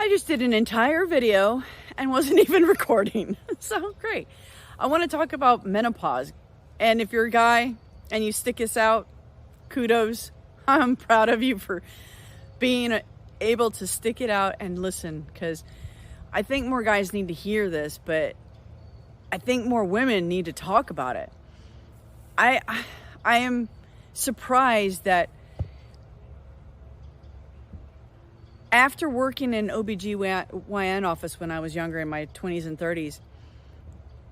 I just did an entire video and wasn't even recording. So great. I want to talk about menopause. And if you're a guy and you stick this out, kudos. I'm proud of you for being able to stick it out and listen, because I think more guys need to hear this, but I think more women need to talk about it. I am surprised that after working in OBGYN office when I was younger, in my 20s and 30s,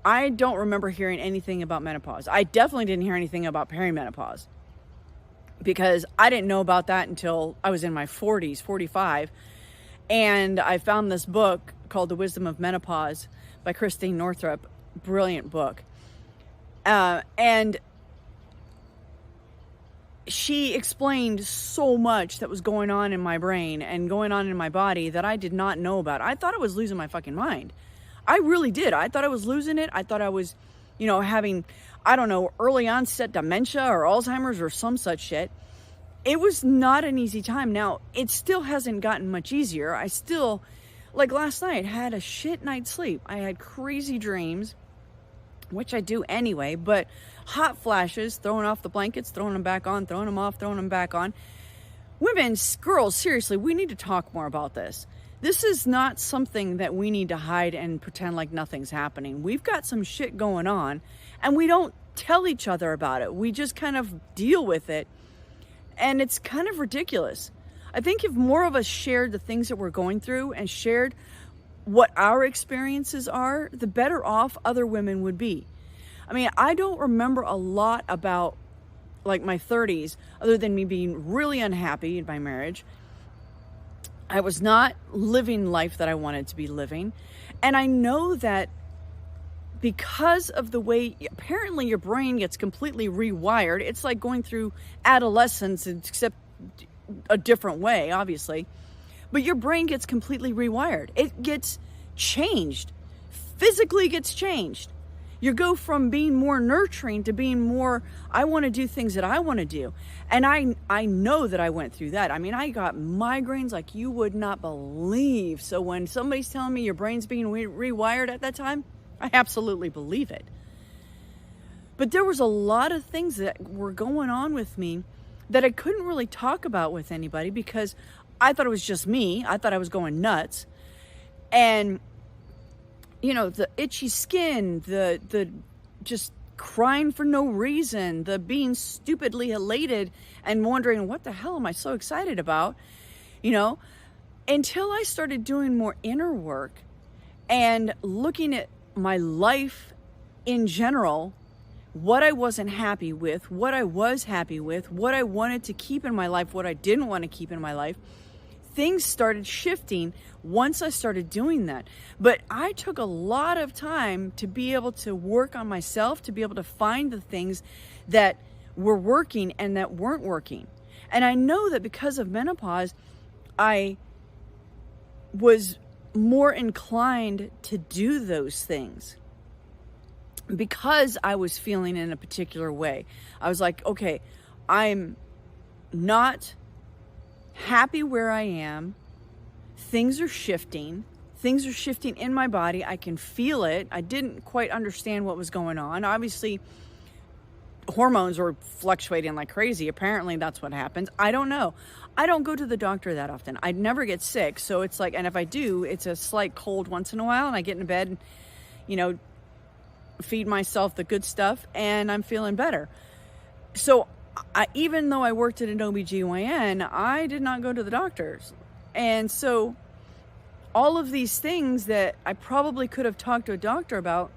I don't remember hearing anything about menopause. I definitely didn't hear anything about perimenopause, because I didn't know about that until I was in my 40s, 45. And I found this book called The Wisdom of Menopause by Christine Northrup. Brilliant book. And she explained so much that was going on in my brain and going on in my body that I did not know about. I thought I was losing my fucking mind. I really did. I thought I was losing it. I thought I was, having, early onset dementia or Alzheimer's or some such shit. It was not an easy time. Now, it still hasn't gotten much easier. I still, like last night, had a shit night's sleep. I had crazy dreams, which I do anyway, but hot flashes, throwing off the blankets, throwing them back on, throwing them off, throwing them back on. Women, girls, seriously, we need to talk more about this. This is not something that we need to hide and pretend like nothing's happening. We've got some shit going on, and we don't tell each other about it. We just kind of deal with it, and it's kind of ridiculous. I think if more of us shared the things that we're going through and shared what our experiences are, the better off other women would be. I mean, I don't remember a lot about like my 30s other than me being really unhappy in my marriage. I was not living life that I wanted to be living. And I know that because of the way apparently your brain gets completely rewired, it's like going through adolescence, except a different way, obviously. But your brain gets completely rewired. It gets changed. Physically gets changed. You go from being more nurturing to being more, I want to do things that I want to do. And I know that I went through that. I mean, I got migraines like you would not believe. So when somebody's telling me your brain's being rewired at that time, I absolutely believe it. But there was a lot of things that were going on with me that I couldn't really talk about with anybody because I thought it was just me. I thought I was going nuts. And the itchy skin, the just crying for no reason, the being stupidly elated and wondering, what the hell am I so excited about? Until I started doing more inner work and looking at my life in general, what I wasn't happy with, what I was happy with, what I wanted to keep in my life, what I didn't want to keep in my life. Things started shifting once I started doing that. But I took a lot of time to be able to work on myself, to be able to find the things that were working and that weren't working. And I know that because of menopause, I was more inclined to do those things because I was feeling in a particular way. I was like, okay, I'm not happy where I am. Things are shifting. Things are shifting in my body. I can feel it. I didn't quite understand what was going on. Obviously, hormones were fluctuating like crazy. Apparently, that's what happens. I don't know. I don't go to the doctor that often. I never get sick. So it's like, and if I do, it's a slight cold once in a while. And I get into bed and, feed myself the good stuff. And I'm feeling better. So even though I worked at an OBGYN, I did not go to the doctors. And so all of these things that I probably could have talked to a doctor about,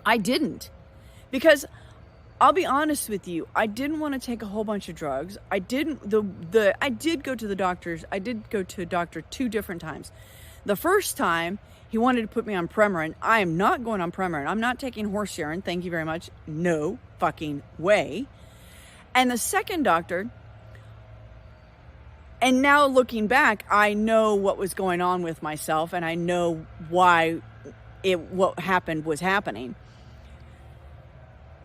I didn't. Because I'll be honest with you, I didn't want to take a whole bunch of drugs. I did go to the doctors. I did go to a doctor 2 different times. The first time, he wanted to put me on Premarin. I am not going on Premarin. I'm not taking horse urine. Thank you very much. No fucking way. And the second doctor, and now looking back, I know what was going on with myself, and I know why what happened was happening.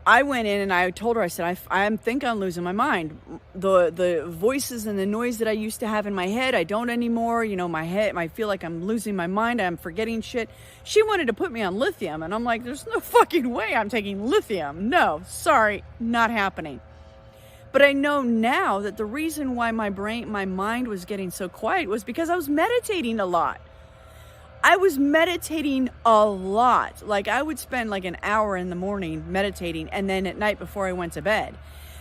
I went in and I told her, I said, I think I'm losing my mind. The voices and the noise that I used to have in my head, I don't anymore. You know, my head, I feel like I'm losing my mind. I'm forgetting shit. She wanted to put me on lithium. And I'm like, there's no fucking way I'm taking lithium. No, sorry, not happening. But I know now that the reason why my mind was getting so quiet was because I was meditating a lot. I was meditating a lot. Like I would spend like an hour in the morning meditating and then at night before I went to bed.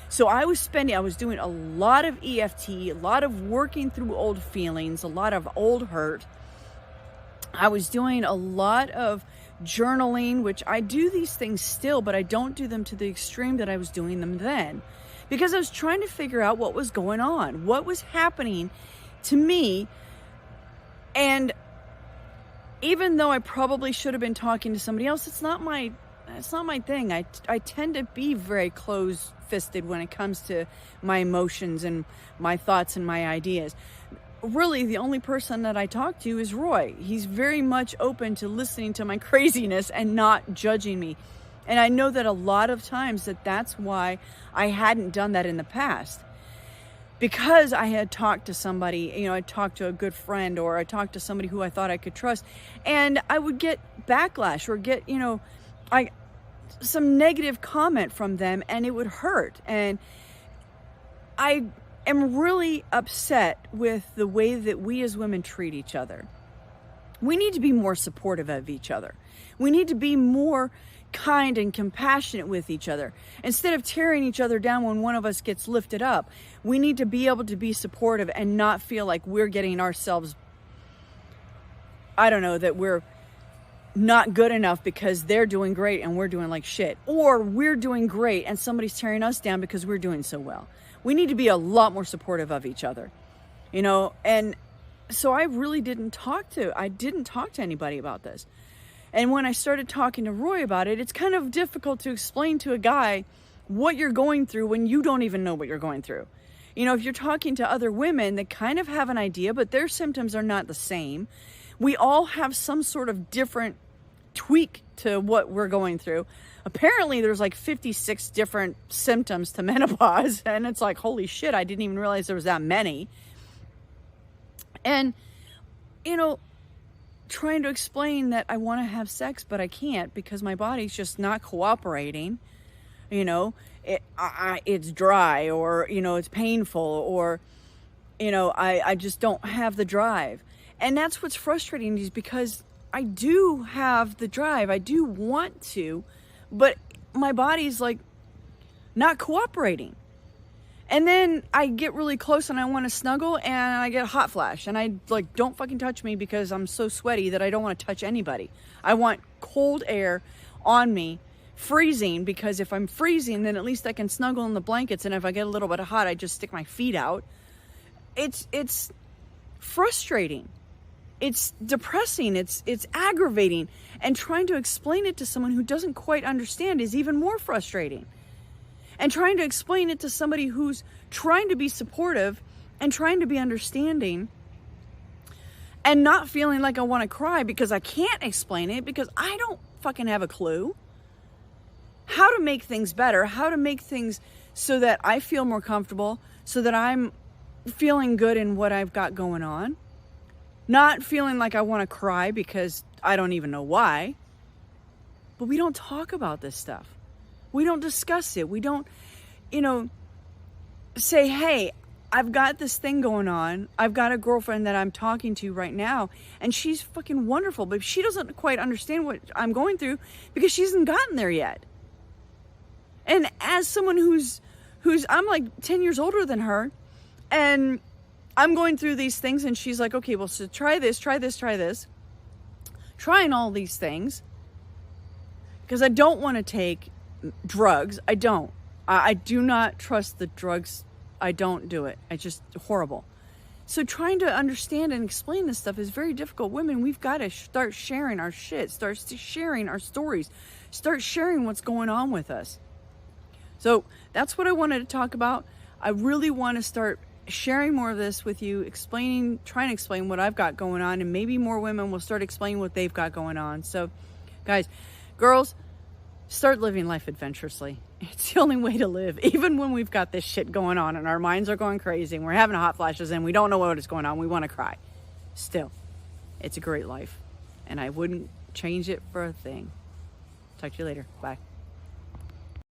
So I was doing a lot of EFT, a lot of working through old feelings, a lot of old hurt. I was doing a lot of journaling, which I do these things still, but I don't do them to the extreme that I was doing them then. Because I was trying to figure out what was going on, what was happening to me. And even though I probably should have been talking to somebody else, it's not my thing. I tend to be very close-fisted when it comes to my emotions and my thoughts and my ideas. Really, the only person that I talk to is Roy. He's very much open to listening to my craziness and not judging me. And I know that a lot of times that's why I hadn't done that in the past. Because I had talked to somebody, you know, I talked to a good friend or I talked to somebody who I thought I could trust, and I would get backlash or get, you know, some negative comment from them, and it would hurt. And I am really upset with the way that we as women treat each other. We need to be more supportive of each other. We need to be more kind and compassionate with each other. Instead of tearing each other down when one of us gets lifted up, we need to be able to be supportive and not feel like we're getting ourselves, I don't know, that we're not good enough because they're doing great and we're doing like shit. Or we're doing great and somebody's tearing us down because we're doing so well. We need to be a lot more supportive of each other, you know. And so I really didn't talk to anybody about this. And when I started talking to Roy about it, it's kind of difficult to explain to a guy what you're going through when you don't even know what you're going through. You know, if you're talking to other women that kind of have an idea, but their symptoms are not the same. We all have some sort of different tweak to what we're going through. Apparently, there's like 56 different symptoms to menopause. And it's like, holy shit, I didn't even realize there was that many. And, you know, trying to explain that I want to have sex, but I can't because my body's just not cooperating. You know, it's dry, or, you know, it's painful, or, you know, I just don't have the drive. And that's what's frustrating, is because I do have the drive. I do want to, but my body's like not cooperating. And then I get really close and I want to snuggle and I get a hot flash. And I like, don't fucking touch me because I'm so sweaty that I don't want to touch anybody. I want cold air on me, freezing, because if I'm freezing, then at least I can snuggle in the blankets. And if I get a little bit hot, I just stick my feet out. It's frustrating. It's depressing. It's aggravating. And trying to explain it to someone who doesn't quite understand is even more frustrating. And trying to explain it to somebody who's trying to be supportive and trying to be understanding and not feeling like I want to cry because I can't explain it, because I don't fucking have a clue how to make things better, how to make things so that I feel more comfortable, so that I'm feeling good in what I've got going on. Not feeling like I want to cry because I don't even know why. But we don't talk about this stuff. We don't discuss it. We don't, you know, say, hey, I've got this thing going on. I've got a girlfriend that I'm talking to right now, and she's fucking wonderful, but she doesn't quite understand what I'm going through because she hasn't gotten there yet. And as someone who's I'm like 10 years older than her, and I'm going through these things, and she's like, okay, well, so try this, trying all these things, because I don't want to take drugs. I do not trust the drugs. I don't do it. It's just horrible. So trying to understand and explain this stuff is very difficult. Women, we've got to start sharing our shit, start sharing our stories, start sharing what's going on with us. So that's what I wanted to talk about. I really want to start sharing more of this with you, trying to explain what I've got going on, and maybe more women will start explaining what they've got going on. So guys, girls, start living life adventurously. It's the only way to live. Even when we've got this shit going on and our minds are going crazy and we're having hot flashes and we don't know what is going on, we want to cry. Still, it's a great life. And I wouldn't change it for a thing. Talk to you later. Bye.